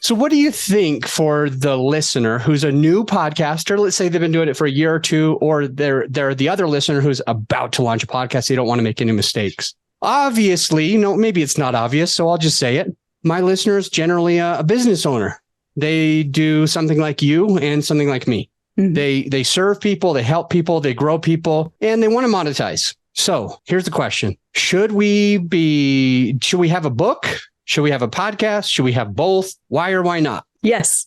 So what do you think for the listener who's a new podcaster? Let's say they've been doing it for a year or two, or they're the other listener who's about to launch a podcast. They don't want to make any mistakes. Obviously, maybe it's not obvious, so I'll just say it. My listener is generally a business owner. They do something like you and something like me. Mm-hmm. They serve people, they help people, they grow people, and they want to monetize. So here's the question. Should we have a book? Should we have a podcast? Should we have both? Why or why not? Yes.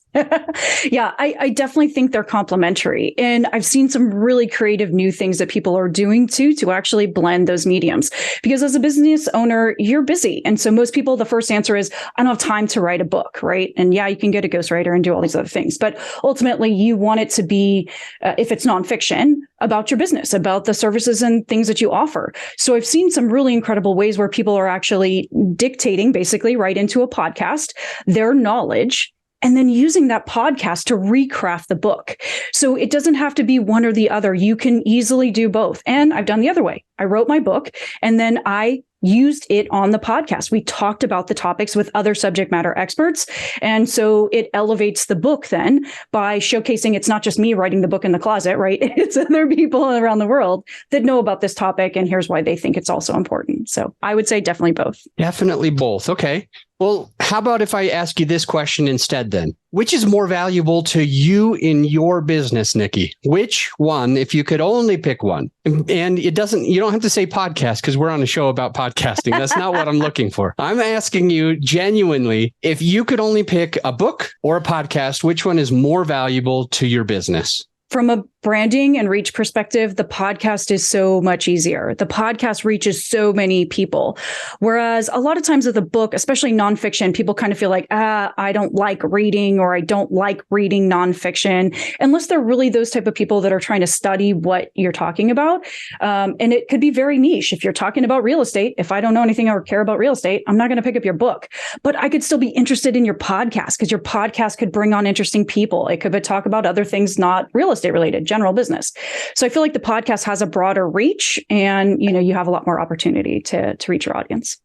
Yeah, I definitely think they're complementary. And I've seen some really creative new things that people are doing too, to actually blend those mediums. Because as a business owner, you're busy. And so most people, the first answer is, I don't have time to write a book, right? And yeah, you can get a ghostwriter and do all these other things. But ultimately, you want it to be, if it's nonfiction, about your business, about the services and things that you offer. So I've seen some really incredible ways where people are actually dictating, basically, right into a podcast, their knowledge, and then using that podcast to recraft the book. So it doesn't have to be one or the other. You can easily do both. And I've done the other way. I wrote my book and then I used it on the podcast. We talked about the topics with other subject matter experts. And so it elevates the book then by showcasing it's not just me writing the book in the closet, right? It's other people around the world that know about this topic. And here's why they think it's also important. So I would say definitely both. Definitely both. Okay. Well, how about if I ask you this question instead then? Which is more valuable to you in your business, Nikki? Which one, if you could only pick one? And you don't have to say podcast because we're on a show about podcasting. That's not what I'm looking for. I'm asking you genuinely, if you could only pick a book or a podcast, which one is more valuable to your business? From a branding and reach perspective, the podcast is so much easier. The podcast reaches so many people. Whereas a lot of times with a book, especially nonfiction, people kind of feel like, I don't like reading, or I don't like reading nonfiction, unless they're really those type of people that are trying to study what you're talking about. And it could be very niche. If you're talking about real estate, if I don't know anything or care about real estate, I'm not going to pick up your book. But I could still be interested in your podcast because your podcast could bring on interesting people. It could talk about other things, not real estate related, general business. So I feel like the podcast has a broader reach and, you have a lot more opportunity to reach your audience.